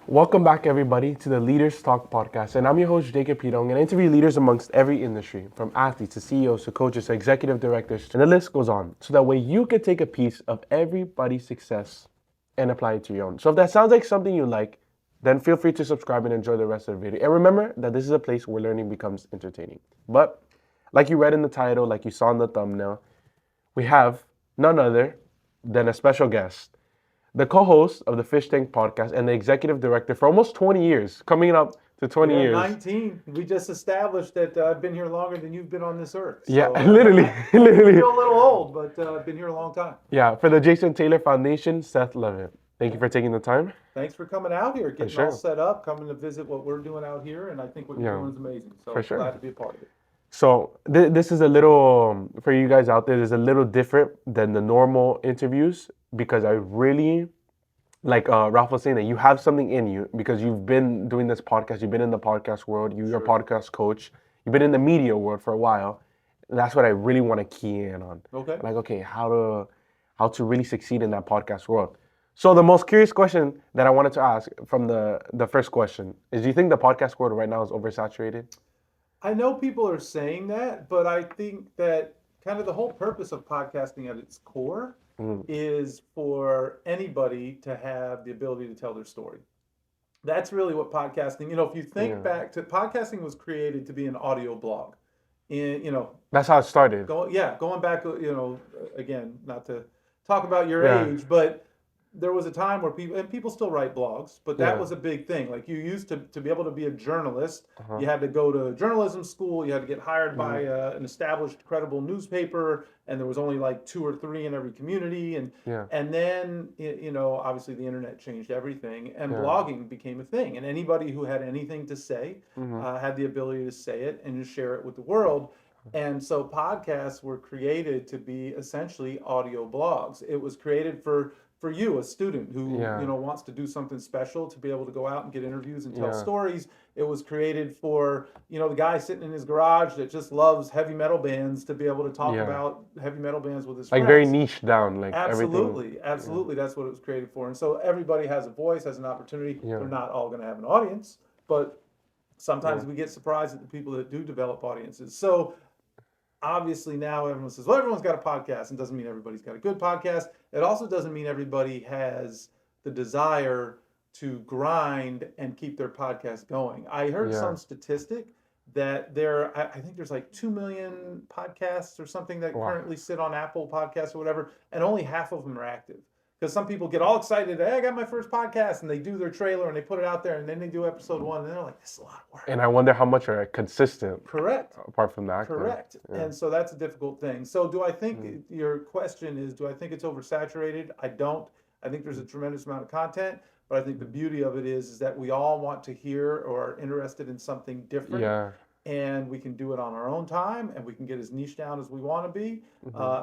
Welcome back, everybody, to the Leaders Talk Podcast. And I'm your host, Jacob Pito. I'm going to interview leaders amongst every industry, from athletes to CEOs to coaches to executive directors, and the list goes on. So that way you can take a piece of everybody's success and apply it to your own. So if that sounds like something you like, then feel free to subscribe and enjoy the rest of the video. And remember that this is a place where learning becomes entertaining. But like you read in the title, like you saw in the thumbnail, we have none other than a special guest, the co-host of the Fish Tank podcast and the executive director for almost 20 years, coming up to 20 years. 19. We just established that I've been here longer than you've been on this earth. So, Yeah, literally. I feel a little old, but I've been here a long time. Yeah, for the Jason Taylor Foundation, Seth Levit. Thank you for taking the time. Thanks for coming out here, getting sure. all set up, coming to visit what we're doing out here, and I think what you're doing is amazing. So For sure. glad to be a part of it. So this is a little, for you guys out there, this is a little different than the normal interviews because I really, like Ralph was saying, that you have something in you because you've been doing this podcast, you've been in the podcast world, you're a podcast coach, you've been in the media world for a while. And that's what I really want to key in on. Okay. Like, okay, how to really succeed in that podcast world. So the most curious question that I wanted to ask from the first question is, do you think the podcast world right now is oversaturated? I know people are saying that, but I think that kind of the whole purpose of podcasting at its core is for anybody to have the ability to tell their story. That's really what podcasting, if you think back to podcasting was created to be an audio blog. That's how it started. Going back, again, not to talk about your age, but there was a time where people still write blogs, but that was a big thing. Like you used to be able to be a journalist, you had to go to journalism school, you had to get hired by an established, credible newspaper, and there was only like 2 or 3 in every community. And then, obviously the internet changed everything, and blogging became a thing. And anybody who had anything to say had the ability to say it and to share it with the world. And so podcasts were created to be essentially audio blogs. It was created for you, a student who wants to do something special, to be able to go out and get interviews and tell stories. It was created for the guy sitting in his garage that just loves heavy metal bands to be able to talk about heavy metal bands with his friends. Like very niche down, like Absolutely, everything. that's what it was created for. And so everybody has a voice, has an opportunity. They're not all going to have an audience, but sometimes we get surprised at the people that do develop audiences. So obviously now everyone says, well, everyone's got a podcast. It doesn't mean everybody's got a good podcast. It also doesn't mean everybody has the desire to grind and keep their podcast going. I heard some statistic that I think there's like 2 million podcasts or something that currently sit on Apple Podcasts or whatever, and only half of them are active. Because some people get all excited, hey, I got my first podcast, and they do their trailer and they put it out there, and then they do episode 1, and they're like, this is a lot of work. And I wonder how much are consistent. Correct. Apart from that. Correct. Yeah. And so that's a difficult thing. So do I think, your question is, do I think it's oversaturated? I don't. I think there's a tremendous amount of content, but I think the beauty of it is that we all want to hear or are interested in something different. Yeah. And we can do it on our own time, and we can get as niche down as we want to be.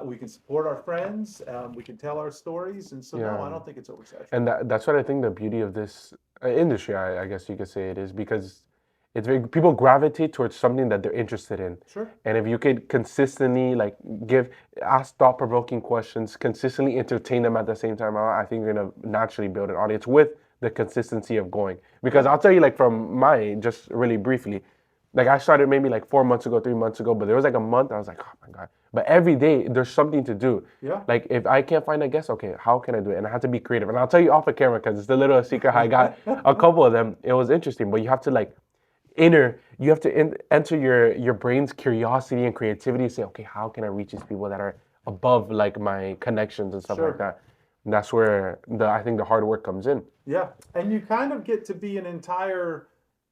We can support our friends. We can tell our stories. And so, no, I don't think it's oversaturated. And that's what I think the beauty of this industry, I guess you could say it is, because it's very, people gravitate towards something that they're interested in. Sure. And if you could consistently ask thought-provoking questions, consistently entertain them at the same time, I think you're going to naturally build an audience with the consistency of going. Because I'll tell you, like from just really briefly, like I started maybe like 4 months ago, 3 months ago, but there was like a month I was like, oh my God. But every day there's something to do. Yeah. Like if I can't find a guest, okay, how can I do it? And I have to be creative. And I'll tell you off the camera because it's the little secret I got. A couple of them, it was interesting, but you have to enter your brain's curiosity and creativity and say, okay, how can I reach these people that are above like my connections and stuff like that? And that's where I think the hard work comes in. Yeah. And you kind of get to be an entire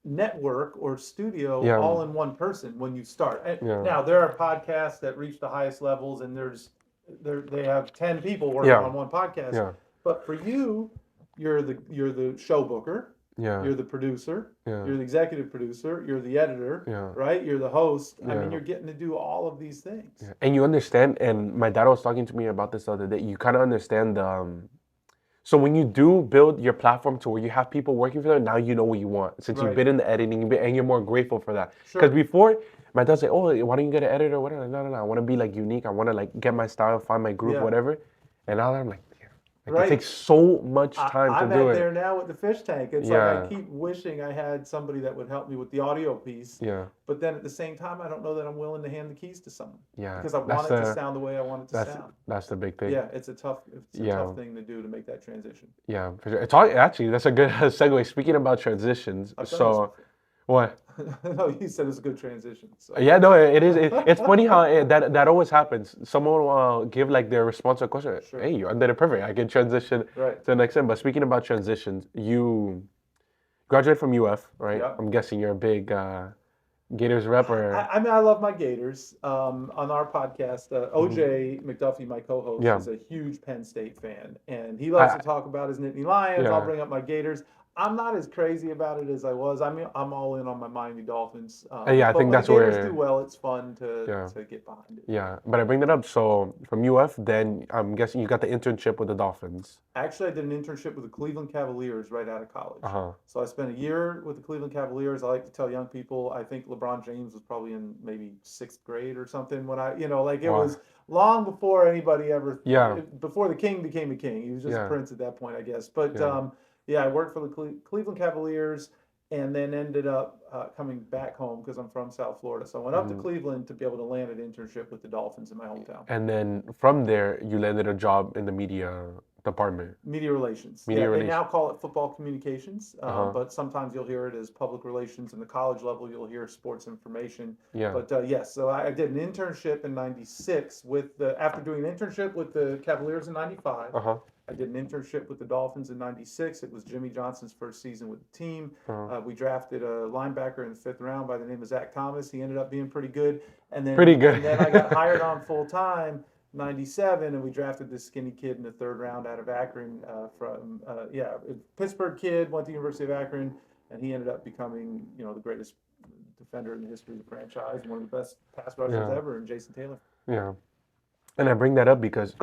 network or studio all in one person when you start. Now there are podcasts that reach the highest levels, and they have 10 people working on one podcast. Yeah. But for you, you're the show booker. Yeah. You're the producer. Yeah. You're the executive producer. You're the editor. Yeah. Right. You're the host. Yeah. I mean, you're getting to do all of these things. Yeah. And you understand. And my dad was talking to me about this the other day. You kind of understand so when you do build your platform to where you have people working for them, now you know what you want. Since you've been in the editing, and you're more grateful for that. Because before, my dad said, oh, why don't you get an editor or whatever? Like, no. I want to be like unique. I want to like get my style, find my group, whatever. And now I'm like, Like Right. it takes so much time I'm to do at it. there now with the fish tank. It's like I Yeah, keep wishing I had somebody that would help me with the audio piece, yeah, but then at the same time, I don't know that I'm willing to hand the keys to someone yeah. because I want it to sound the way I want it to That's sound. that's the big thing. Yeah, it's a Yeah, tough thing to do to make that transition. yeah, for sure. It's all, actually that's a good segue. Speaking about transitions, I've done this so before. what? No, you said it's a good transition. So Yeah, no, it is. It's funny how that always happens. Someone will give like their response to a question. sure, Hey, you did it perfect. I can transition right. to the next thing. But speaking about transitions, you graduated from UF, right? Yeah. I'm guessing you're a big Gators rep, or I mean, I love my Gators. On our podcast, Mhm. OJ McDuffie, my co-host, Yeah, is a huge Penn State fan, and he loves to I talk about his Nittany Lions. I'll yeah. bring up my Gators. I'm not as crazy about it as I was. I mean, I'm all in on my Miami Dolphins. Yeah, I But think when the that's Gators do where well, it's fun yeah. to get behind it. Yeah, but I bring that up. So from UF, then I'm guessing you got the internship with the Dolphins. Actually, I did an internship with the Cleveland Cavaliers right out of Uh college. huh. So I spent a year with the Cleveland Cavaliers. I like to tell young people, I think LeBron James was probably in maybe sixth grade or something when like it Wow. was long before anybody ever, Yeah. before the king became a king. He was just a Yeah. prince at that point, I guess. But Yeah. yeah, I worked for the Cleveland Cavaliers and then ended up coming back home because I'm from South Florida. So I went up to Mhm. Cleveland to be able to land an internship with the Dolphins in my hometown. And then from there, you landed a job in the media department, Media relations. Yeah, media they relations. now call it football communications, Uh huh. but sometimes you'll hear it as public relations. In the college level, you'll hear sports information. Yeah. But yes, so I did an internship in '96 after doing an internship with the Cavaliers in '95. Uh huh. I did an internship with the Dolphins in '96. It was Jimmy Johnson's first season with the team. Uh huh. We drafted a linebacker in the fifth round by the name of Zach Thomas. He ended up being pretty good, and Pretty then good. and then I got hired on full time '97, and we drafted this skinny kid in the third round out of Akron from Pittsburgh kid, went to the University of Akron, and he ended up becoming the greatest defender in the history of the franchise, one of the best pass rushers Yeah. ever, and Jason Taylor. Yeah. And I bring that up because,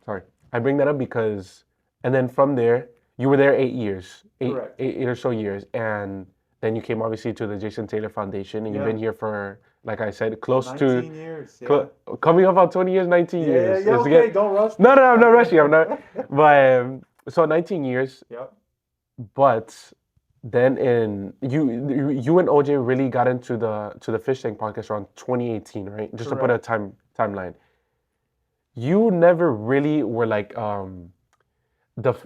sorry, I bring that up because, and then from there, you were there 8 years, Correct. eight or so years, and then you came obviously to the Jason Taylor Foundation, and you've Yeah, been here for, like I said, close to 19 years. Yeah. cl- coming up on 20 years, 19 Yeah, years. yeah. It's Okay, again, don't rush me. no, I'm not rushing. I'm not, but so 19 years, Yep. but then you and OJ really got into the fish tank podcast around 2018, right? Just to put a Correct. timeline. You never really were like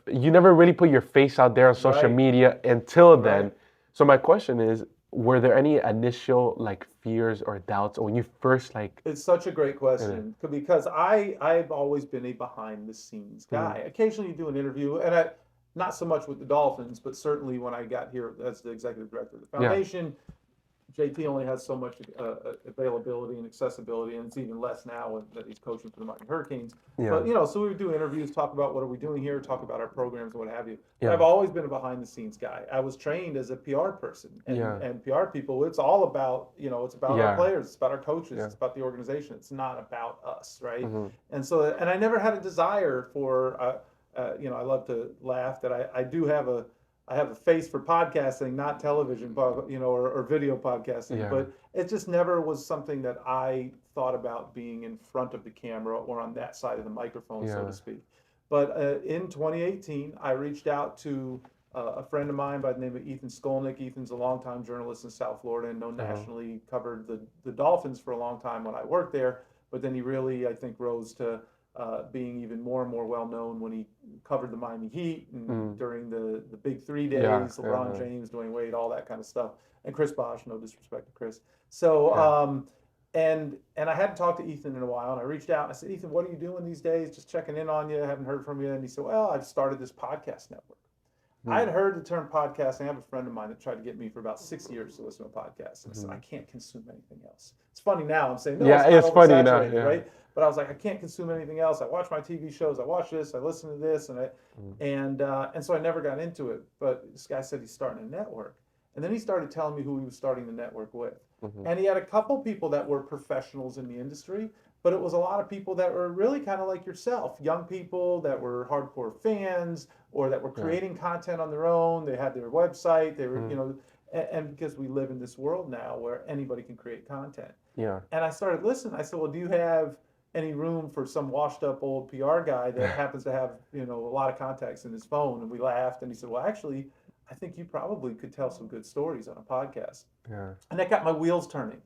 you never really put your face out there on social Right. media until then. Right. So my question is, were there any initial like fears or doubts when you first like It's such a great uh, question because I've always been a behind the scenes mm, guy. Occasionally you do an interview, and I not so much with the Dolphins, but certainly when I got here as the executive director of the yeah, foundation, JT only has so much availability and accessibility, and it's even less now that he's coaching for the Miami Hurricanes. yeah, But so we would do interviews, talk about what are we doing here, talk about our programs, what have you. But yeah, I've always been a behind the scenes guy. I was trained as a PR person, yeah, and PR people. It's all about it's about our yeah, players, it's about our coaches, yeah, it's about the organization. It's not about us, right? hmm And I never had a desire for I love to laugh that I have a face for podcasting, not television, or video podcasting. yeah, But it just never was something that I thought about being in front of the camera or on that side of the microphone, so yeah, to speak. But in 2018, I reached out to a friend of mine by the name of Ethan Skolnick. Ethan's a longtime journalist in South Florida and known uh-huh, nationally, covered the Dolphins for a long time when I worked there. But then he really, I think, rose to being even more and more well known when he covered the Miami Heat and mm, during the Big Three yeah, days, LeBron yeah, James, Dwayne Wade, all that kind of stuff, and Chris Bosh. No disrespect to Chris. So yeah, and I hadn't talked to Ethan in a while, and I reached out and I said, Ethan, what are you doing these days? Just checking in on you. I haven't heard from you. And he said, well, I've started this podcast network. I had mm, heard the term podcasting. I have a friend of mine that tried to get me for about 6 years to listen to a podcast. And I said, I hmm can't consume anything else. It's funny now. I'm saying, no, yeah, it's not it's funny now, oversaturated, yeah, right? But I was like, I can't consume anything else. I watch my TV shows. I watch this. I listen to this. mm, And so I never got into it. But this guy said he's starting a network. And then he started telling me who he was starting the network with. hmm And he had a couple people that were professionals in the industry, but it was a lot of people that were really kind of like yourself, young people that were hardcore fans or that were yeah, creating content on their own. They had their website. They were, mm, and because we live in this world now where anybody can create content. yeah, And I started listening. I said, well, do you have any room for some washed up old PR guy that happens to have, a lot of contacts in his phone. And we laughed, and he said, well, actually, I think you probably could tell some good stories on a podcast. Yeah. And that got my wheels turning.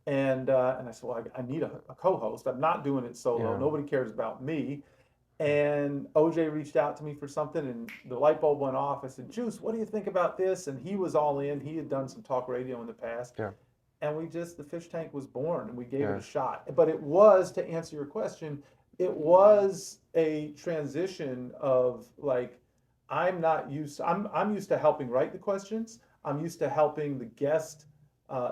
And I said, well, I need a co-host. I'm not doing it solo. Yeah. Nobody cares about me. And OJ reached out to me for something, and the light bulb went off. I said, Juice, what do you think about this? And he was all in. He had done some talk radio in the past. Yeah. And the fish tank was born, and we gave Yeah. it a shot. But it was, to answer your question, it was a transition of like, I'm used to helping write the questions. I'm used to helping the guest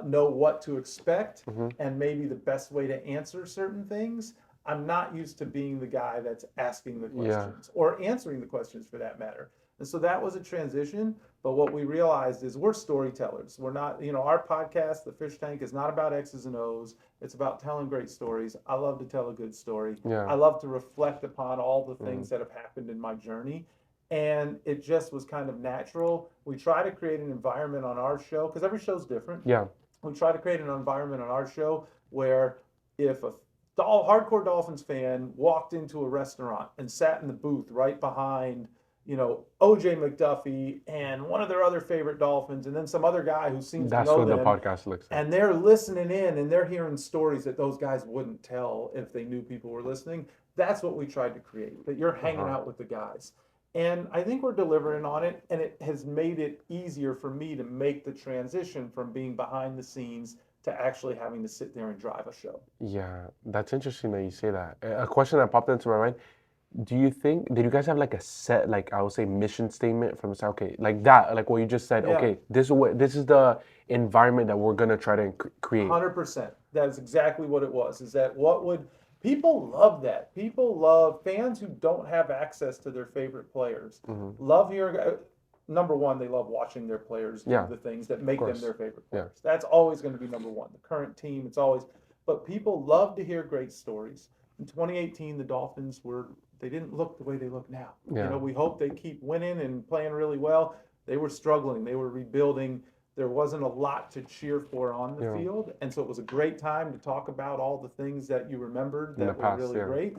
know what to expect and maybe the best way to answer certain things. I'm not used to being the guy that's asking the questions or answering the questions for that matter. And so that was a transition. But what we realized is we're storytellers. We're not, our podcast, The Fish Tank, is not about X's and O's. It's about telling great stories. I love to tell a good story. Yeah. I love to reflect upon all the things that have happened in my journey. And it just was kind of natural. We try to create an environment on our show, because every show's different. Yeah. We try to create an environment on our show where if a hardcore Dolphins fan walked into a restaurant and sat in the booth right behind, OJ McDuffie and one of their other favorite Dolphins, and then some other guy who seems That's to know what them, the podcast looks like. and they're listening in and they're hearing stories that those guys wouldn't tell if they knew people were listening. That's what we tried to create, that you're hanging out with the guys. And I think we're delivering on it, and it has made it easier for me to make the transition from being behind the scenes to actually having to sit there and drive a show. Yeah, that's interesting that you say that. A question that popped into my mind, did you guys have like a set, like I would say mission statement from the start? Okay, like that, like what you just said, Yeah. okay, this is the environment that we're gonna try to create. 100%. That is exactly what it was, is that people love that. People love fans who don't have access to their favorite players. Love hearing, number one, they love watching their players do the things that make them their favorite players. That's always going to be number one. The current team, it's always, but people love to hear great stories. In 2018, the Dolphins they didn't look the way they look now. Yeah. We hope they keep winning and playing really well. They were struggling. They were rebuilding. There wasn't a lot to cheer for on the field. And so it was a great time to talk about all the things that you remembered that were really great.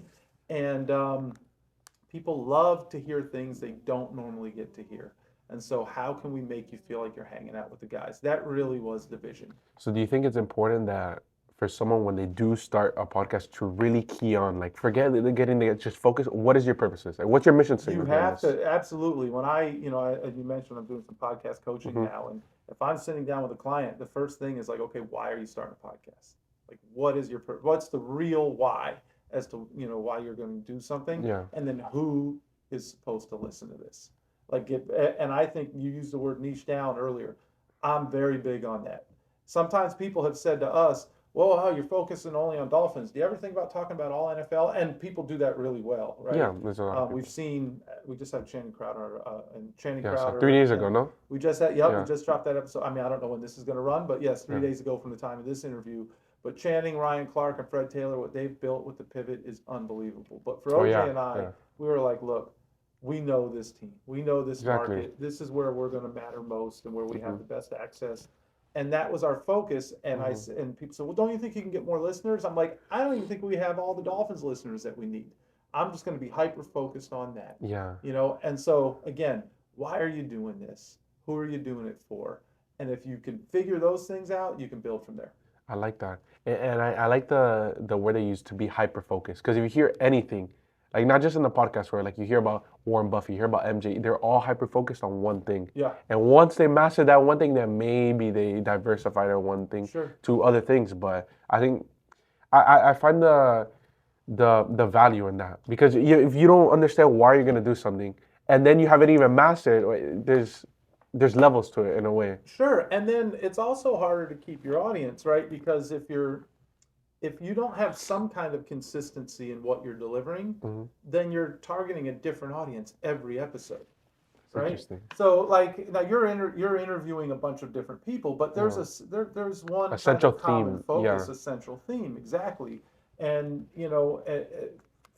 And people love to hear things they don't normally get to hear. And so how can we make you feel like you're hanging out with the guys? That really was the vision. So do you think it's important that for someone when they do start a podcast to really key on, like forget getting to just focus, what is your purposes? Like what's your mission statement? You have to, absolutely. When as you mentioned, I'm doing some podcast coaching now, and if I'm sitting down with a client, the first thing is like, okay, why are you starting a podcast? Like, what's the real why as to, why you're going to do something? Yeah. And then who is supposed to listen to this? And I think you used the word niche down earlier. I'm very big on that. Sometimes people have said to us, well, you're focusing only on Dolphins. Do you ever think about talking about all NFL? And people do that really well, right? Yeah, there's a lot. We just had Channing Crowder, So 3 days ago, no? We just we just dropped that episode. I mean, I don't know when this is going to run, but yes, 3 days ago from the time of this interview. But Channing, Ryan Clark, and Fred Taylor, what they've built with the pivot is unbelievable. But for OJ and I, we were like, look, we know this team. We know this market. This is where we're going to matter most and where we have the best access. And that was our focus. And and people said, well, don't you think you can get more listeners? I'm like, I don't even think we have all the Dolphins listeners that we need. I'm just going to be hyper focused on that. Yeah. And so again, why are you doing this? Who are you doing it for? And if you can figure those things out, you can build from there. I like that. And I like the word they use, to be hyper focused. Because if you hear anything, like not just in the podcast where like you hear about Warren Buffett, you hear about MJ, they're all hyper focused on one thing. Yeah. And once they master that one thing, then maybe they diversify that one thing to other things. But I think I find the value in that, because if you don't understand why you're gonna do something, and then you haven't even mastered it, there's levels to it in a way. Sure. And then it's also harder to keep your audience, right? Because if you don't have some kind of consistency in what you're delivering, then you're targeting a different audience every episode, right? Interesting. So like now you're interviewing a bunch of different people, but there's there's one central kind of common theme, focus, a central theme, exactly. And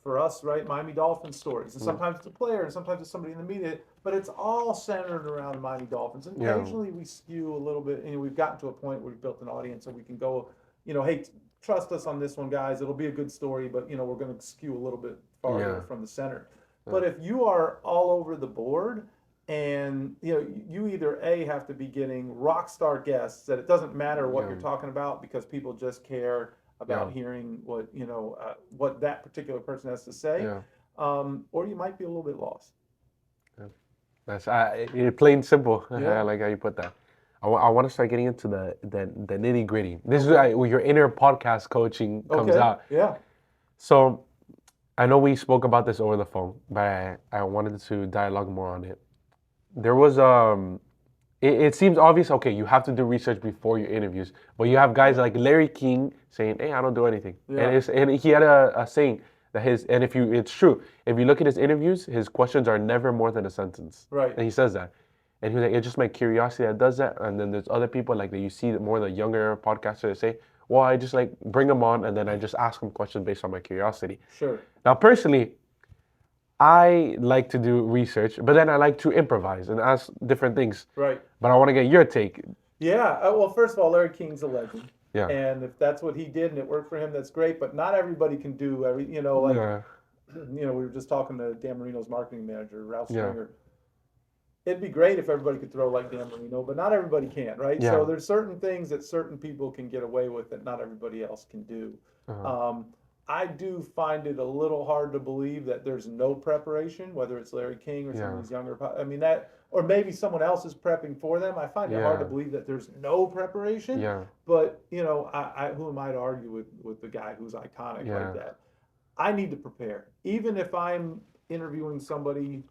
for us, right, Miami Dolphins stories, and sometimes it's a player, and sometimes it's somebody in the media, but it's all centered around Miami Dolphins. And occasionally we skew a little bit, and we've gotten to a point where we've built an audience, and we can go hey, trust us on this one, guys. It'll be a good story, but we're going to skew a little bit farther Yeah. from the center. Yeah. But if you are all over the board, and you either have to be getting rock star guests that it doesn't matter what you're talking about because people just care about hearing what that particular person has to say, or you might be a little bit lost. That's plain simple. Yeah. I like how you put that. I want to start getting into the nitty gritty. This is where your inner podcast coaching comes out. Yeah. So I know we spoke about this over the phone, but I wanted to dialogue more on it. There was it seems obvious. Okay, you have to do research before your interviews, but you have guys like Larry King saying, "Hey, I don't do anything," and he had a saying that it's true. If you look at his interviews, his questions are never more than a sentence. Right. And he says that, and he was like, "It's just my curiosity that does that." And then there's other people like that you see more the younger podcasters that say, "Well, I just like bring them on, and then I just ask them questions based on my curiosity." Sure. Now, personally, I like to do research, but then I like to improvise and ask different things. Right. But I want to get your take. Yeah. Well, first of all, Larry King's a legend. Yeah. And if that's what he did and it worked for him, that's great. But not everybody can do every. We were just talking to Dan Marino's marketing manager, Ralph Stringer. It'd be great if everybody could throw like Dan Marino, but not everybody can, right? Yeah. So there's certain things that certain people can get away with that not everybody else can do. I do find it a little hard to believe that there's no preparation, whether it's Larry King or some of these younger. I mean or maybe someone else is prepping for them. I find it hard to believe that there's no preparation. Yeah. But I who am I to argue with the guy who's iconic like that? I need to prepare, even if I'm interviewing somebody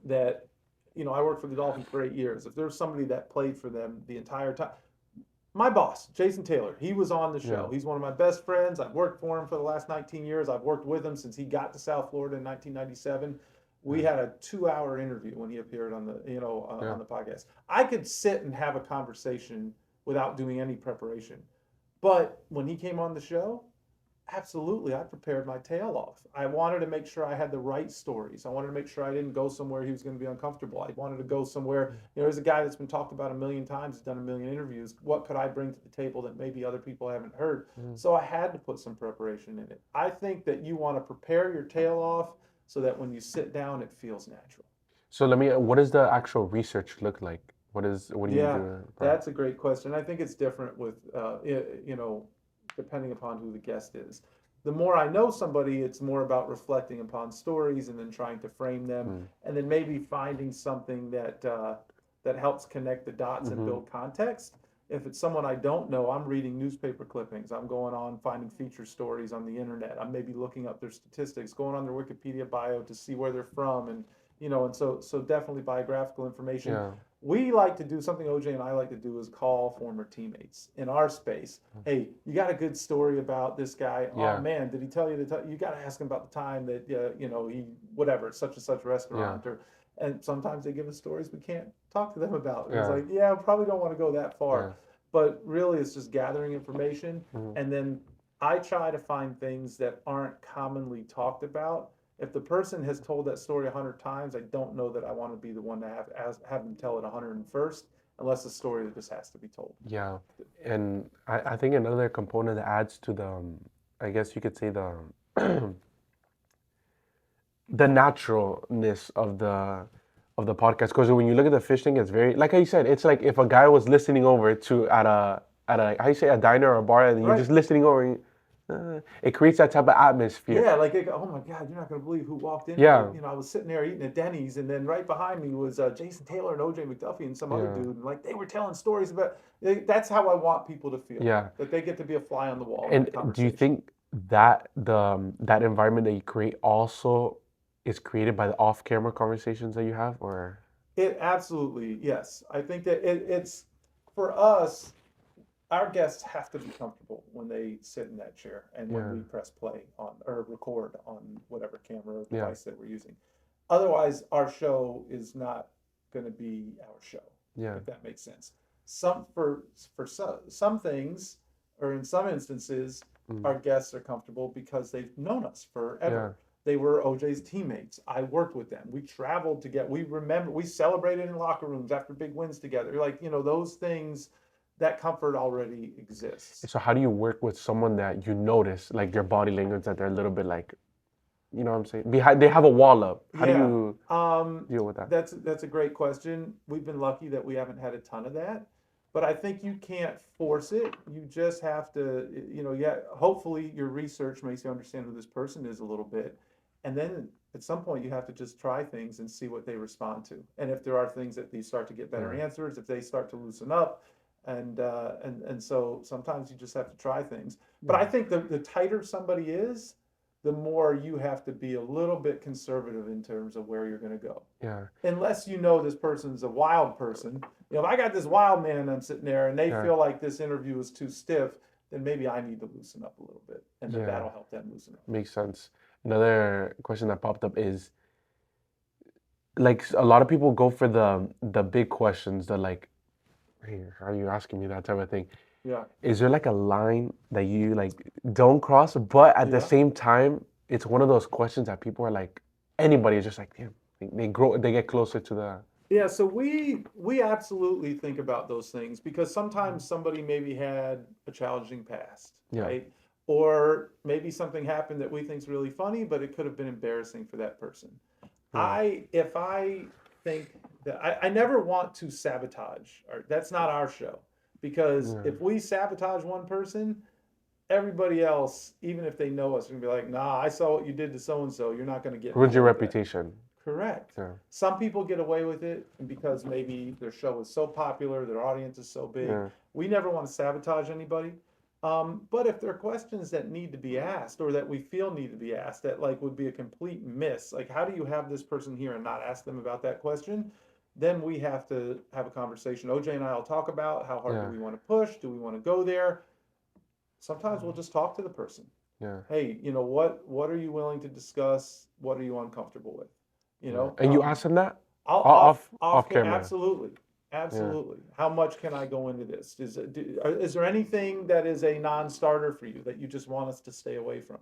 that I worked for the Dolphins for 8 years. If there's somebody that played for them the entire time. My boss, Jason Taylor, he was on the show. He's one of my best friends. I've worked for him for the last 19 years. I've worked with him since he got to South Florida in 1997. We had a 2-hour interview when he appeared on the on the podcast. I could sit and have a conversation without doing any preparation. But when he came on the show, absolutely, I prepared my tail off. I wanted to make sure I had the right stories. I wanted to make sure I didn't go somewhere he was going to be uncomfortable. I wanted to go somewhere, there's a guy that's been talked about 1,000,000 times, has done 1,000,000 interviews. What could I bring to the table that maybe other people haven't heard? So I had to put some preparation in it. I think that you want to prepare your tail off so that when you sit down, it feels natural. So what does the actual research look like? What do you do? That's a great question. I think it's different with, depending upon who the guest is. The more I know somebody, it's more about reflecting upon stories and then trying to frame them, and then maybe finding something that helps connect the dots and build context. If it's someone I don't know, I'm reading newspaper clippings. I'm going on finding feature stories on the internet. I'm maybe looking up their statistics, going on their Wikipedia bio to see where they're from, and so definitely biographical information. Yeah. We like to do something OJ and I like to do is call former teammates in our space. Hey, you got a good story about this guy? Yeah. Oh man, did he tell you you got to ask him about the time that he whatever such and such restaurant and sometimes they give us stories we can't talk to them about. It's like, I probably don't want to go that far. But really it's just gathering information, and then I try to find things that aren't commonly talked about. If the person has told that story 100 times, I don't know that I want to be the one to have them tell it 101st, unless it's a story that just has to be told. Yeah, and I think another component that adds to the, I guess you could say the the naturalness of the podcast, because when you look at the fish thing, it's very, like how you said, it's like if a guy was listening over to at a how you say, a diner or a bar, and you're just listening over. It creates that type of atmosphere. Yeah, like oh my God, you're not going to believe who walked in. Yeah. I was sitting there eating at Denny's, and then right behind me was Jason Taylor and OJ McDuffie and some other dude. And like they were telling stories about. That's how I want people to feel. Yeah. That they get to be a fly on the wall. And do you think that that environment that you create also is created by the off-camera conversations that you have, or? It absolutely, yes. I think that it's for us. Our guests have to be comfortable when they sit in that chair and when we press play on or record on whatever camera or device that we're using. Otherwise, our show is not going to be our show. Yeah. If that makes sense. For some things, or in some instances, our guests are comfortable because they've known us forever. They were OJ's teammates. I worked with them. We traveled together. We celebrated in locker rooms after big wins together. Like those things. that comfort already exists. So how do you work with someone that you notice, like their body language, that they're a little bit like, you know what I'm saying? Behind, they have a wall up. How do Yeah, you deal with that? that's a great question. We've been lucky that we haven't had a ton of that, but I think you can't force it. You just have to, yeah. Hopefully, your research makes you understand who this person is a little bit, and then at some point you have to just try things and see what they respond to. And if there are things that they start to get better Yeah. answers, if they start to loosen up, and so sometimes you just have to try things. But I think the tighter somebody is, the more you have to be a little bit conservative in terms of where you're going to go. Yeah. Unless you know this person's a wild person. If I got this wild man and I'm sitting there and they Yeah. feel like this interview is too stiff, then maybe I need to loosen up a little bit. And then Yeah. that'll help them loosen up. Makes sense. Another question that popped up is, like, a lot of people go for the big questions, the like, hey, how are you asking me, that type of thing. Yeah. Is there like a line that you like don't cross, but at the Yeah. same time, it's one of those questions that people are like, anybody is just like, damn, they get closer to the. Yeah, so we absolutely think about those things because sometimes somebody maybe had a challenging past, Yeah. right? Or maybe something happened that we think is really funny, but it could have been embarrassing for that person. Yeah. If I think that I never want to sabotage, or that's not our show, because Yeah. if we sabotage one person, everybody else, even if they know us, are gonna be like, nah, I saw what you did to so and so. You're not gonna get me Ruins your like that. reputation. Correct. Yeah. Some people get away with it because maybe their show is so popular, their audience is so big. Yeah. We never want to sabotage anybody. But if there are questions that need to be asked or that we feel need to be asked that like would be a complete miss, like how do you have this person here and not ask them about that question? Then we have to have a conversation. OJ and I will talk about how hard do Yeah. we want to push? Do we want to go there? Sometimes we'll just talk to the person. Yeah. Hey, what are you willing to discuss? What are you uncomfortable with? And you ask them that I'll off camera. absolutely, absolutely. How much can I go into this? Is there anything that is a non-starter for you that you just want us to stay away from?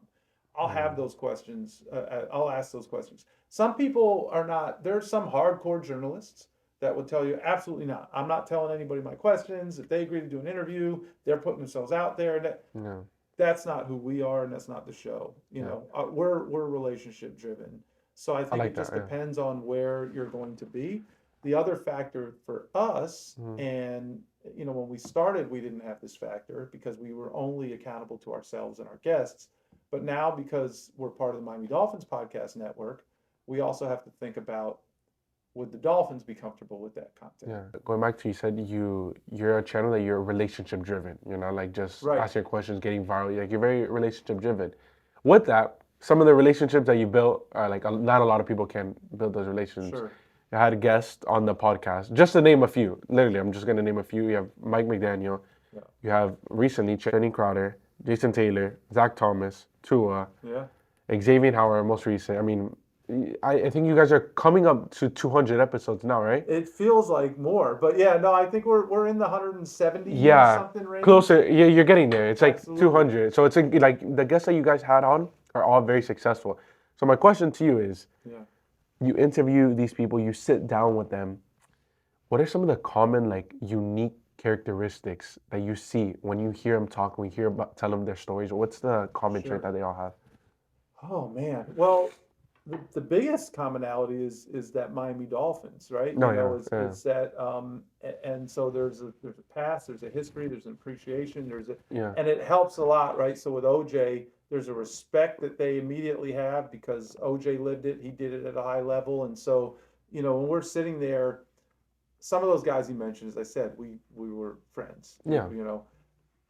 I'll have those questions. I'll ask those questions. Some people are not. There's some hardcore journalists that would tell you absolutely not. I'm not telling anybody my questions. If they agree to do an interview, they're putting themselves out there. Yeah. That's not who we are, and that's not the show. We're relationship driven. So I think like it just that, yeah. depends on where you're going to be. The other factor for us, Mhm. and when we started, we didn't have this factor because we were only accountable to ourselves and our guests. But now, because we're part of the Miami Dolphins podcast network, we also have to think about, would the Dolphins be comfortable with that content? Yeah. Going back to, you said you're a channel that you're relationship driven. You're not like just Right. asking questions, getting viral. Like, you're very relationship driven. With that, some of the relationships that you built are like, not a lot of people can build those relationships. Sure. I had a guest on the podcast, just to name a few. Literally, I'm just gonna name a few. You have Mike McDaniel. Yeah. You have recently Channing Crowder, Jason Taylor, Zach Thomas, Tua, Yeah. Xavier Howard, most recent. I mean, I think you guys are coming up to 200 episodes now, right? It feels like more, but yeah, no, I think we're in the 170 Yeah, something range. closer. Yeah, you're getting there. It's like Absolutely. 200. So it's like the guests that you guys had on are all very successful. So my question to you is, Yeah. you interview these people, you sit down with them. What are some of the common, like, unique characteristics that you see when you hear them talk, when you hear about tell them their stories? What's the common Sure. trait that they all have? Oh man. Well, the biggest commonality is that Miami Dolphins, right? No, yeah. It's that and so there's a past, there's a history, there's an appreciation, Yeah. and it helps a lot, right? So with OJ, there's a respect that they immediately have because OJ lived it, he did it at a high level, and so when we're sitting there, some of those guys you mentioned, as I said, we were friends. Yeah.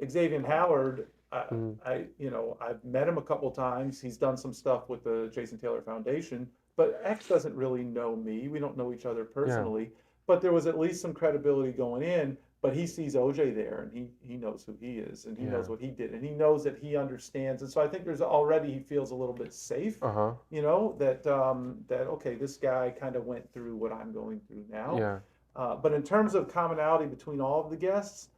Xavier Howard, Mhm. I've met him a couple times. He's done some stuff with the Jason Taylor Foundation, but X doesn't really know me. We don't know each other personally, but there was at least some credibility going in. But he sees OJ there, and he knows who he is, and he knows what he did, and he knows that he understands. And so I think there's already, he feels a little bit safe, Uh-huh. that okay, this guy kind of went through what I'm going through now. Yeah. But in terms of commonality between all of the guests,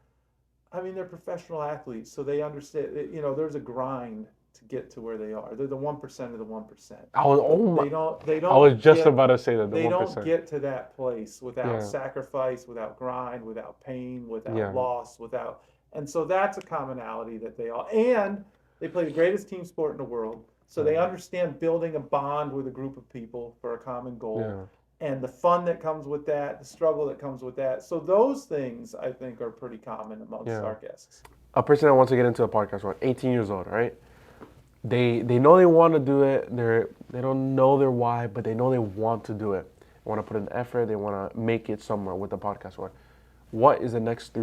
I mean, they're professional athletes, so they understand. There's a grind to get to where they are. They're the 1% of the 1%. They I was don't just get, about to say that, the they don't 1%. get to that place without Yeah. sacrifice, without grind, without pain, without Yeah. loss, and so that's a commonality that and they play the greatest team sport in the world. So they understand building a bond with a group of people for a common goal. And the fun that comes with that, the struggle that comes with that. So those things I think are pretty common amongst our guests. A person that wants to get into a podcast, 18 years old, right? They know they want to do it. They don't know their why, but they know they want to do it. They want to put in effort. They want to make it somewhere with the podcast. What is the next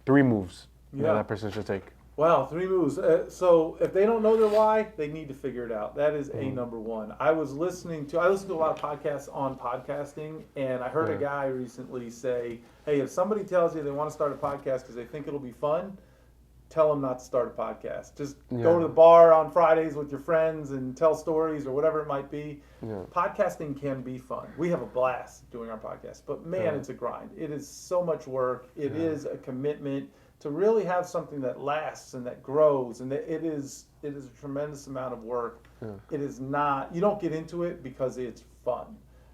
three moves that person should take? Wow, 3 moves. So if they don't know their why, they need to figure it out. That is a number one. I listen to a lot of podcasts on podcasting, and I heard a guy recently say, hey, if somebody tells you they want to start a podcast because they think it'll be fun, tell them not to start a podcast. Just go to the bar on Fridays with your friends and tell stories or whatever it might be. Podcasting can be fun. We have a blast doing our podcast, but man, it's a grind. It is so much work. It is a commitment to really have something that lasts and that grows, and it is a tremendous amount of work. It is not, you don't get into it because it's fun.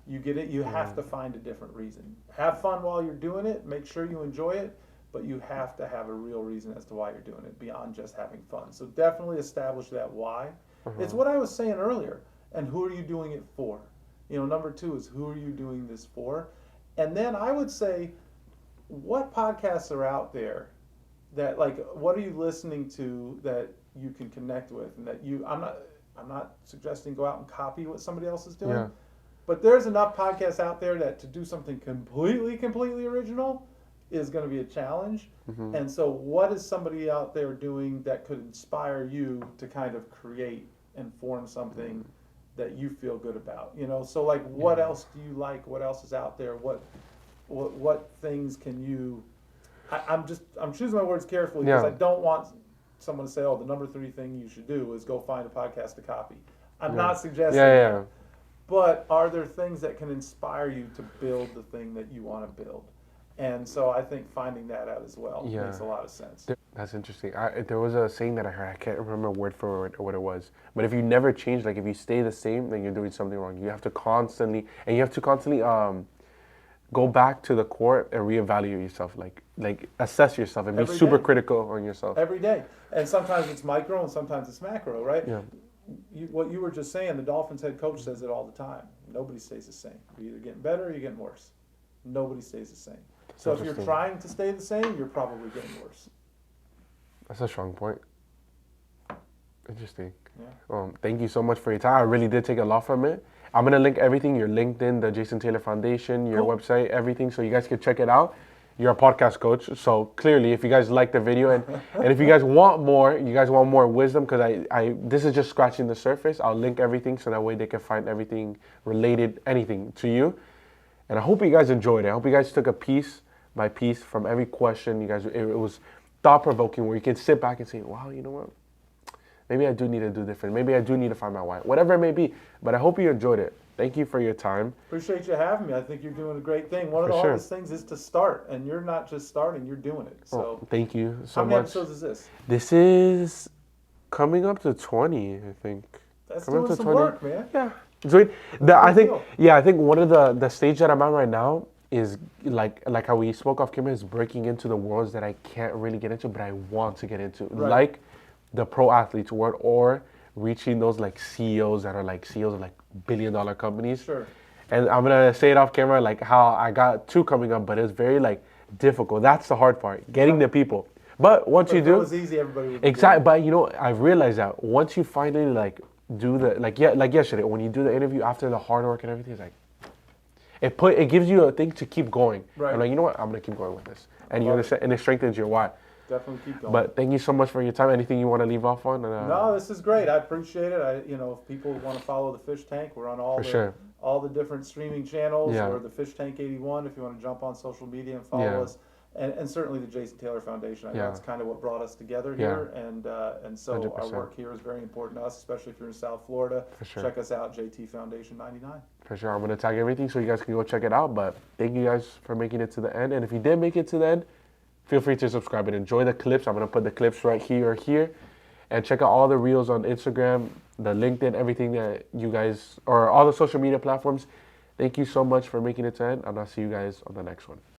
You have to find a different reason. Have fun while you're doing it, make sure you enjoy it, but you have to have a real reason as to why you're doing it beyond just having fun. So definitely establish that why. It's what I was saying earlier. And who are you doing it for? Number 2 is who are you doing this for? And then I would say, what podcasts are out there that, like, what are you listening to that you can connect with, and that I'm not suggesting go out and copy what somebody else is doing, but there's enough podcasts out there that to do something completely original is going to be a challenge. And so what is somebody out there doing that could inspire you to kind of create and form something that you feel good about? So like, what else do you like? What else is out there? What things can you... I'm choosing my words carefully because I don't want someone to say, oh, the number 3 thing you should do is go find a podcast to copy. I'm not suggesting that. But are there things that can inspire you to build the thing that you want to build? And so I think finding that out as well makes a lot of sense. That's interesting. There was a saying that I heard. I can't remember word for word what it was. But if you never change, like if you stay the same, then you're doing something wrong. You have to constantly go back to the core and reevaluate yourself, like assess yourself and be super critical on yourself. Every day. And sometimes it's micro and sometimes it's macro, right? Yeah. What you were just saying, the Dolphins head coach says it all the time. Nobody stays the same. You're either getting better or you're getting worse. Nobody stays the same. So if you're trying to stay the same, you're probably getting worse. That's a strong point. Interesting. Yeah. Thank you so much for your time. I really did take a lot from it. I'm going to link everything, your LinkedIn, the Jason Taylor Foundation, your website, everything, so you guys can check it out. You're a podcast coach, so clearly if you guys like the video and if you guys want more wisdom, because this is just scratching the surface, I'll link everything so that way they can find everything related, anything to you. And I hope you guys enjoyed it. I hope you guys took a piece by piece from every question. You guys, it was thought-provoking where you can sit back and say, wow, you know what? Maybe I do need to do different. Maybe I do need to find my why. Whatever it may be. But I hope you enjoyed it. Thank you for your time. Appreciate you having me. I think you're doing a great thing. One of the hardest things is to start. And you're not just starting, you're doing it. So thank you so much. How many episodes is this? This is coming up to 20, I think. That's doing some work, man. Yeah. Sweet. I think one of the stage that I'm at right now is like how we spoke off camera, is breaking into the worlds that I can't really get into, but I want to get into. Right. Like the pro athletes world, or reaching those like CEOs that are like CEOs of like billion-dollar companies. Sure. And I'm gonna say it off camera, like how I got 2 coming up, but it's very like difficult. That's the hard part, getting the people. But once you do, if it was easy, everybody would. Exactly. But I've realized that once you finally like do the like yesterday when you do the interview after the hard work and everything, it's like it gives you a thing to keep going. Right. I'm like, you know what? I'm gonna keep going with this, and and it strengthens your why. Definitely keep going. But thank you so much for your time. Anything you want to leave off on? No, this is great. I appreciate it. If people want to follow the Fish Tank, we're on all the different streaming channels, or the Fish Tank 81 if you want to jump on social media and follow us. And certainly the Jason Taylor Foundation. I know it's kind of what brought us together here, and so 100%. Our work here is very important to us, especially if you're in South Florida. For sure. Check us out, JT Foundation 99. For sure. I'm going to tag everything so you guys can go check it out. But thank you guys for making it to the end. And if you did make it to the end, feel free to subscribe and enjoy the clips. I'm going to put the clips right here or here. And check out all the reels on Instagram, the LinkedIn, everything that you guys, or all the social media platforms. Thank you so much for making it to end, and I'll see you guys on the next one.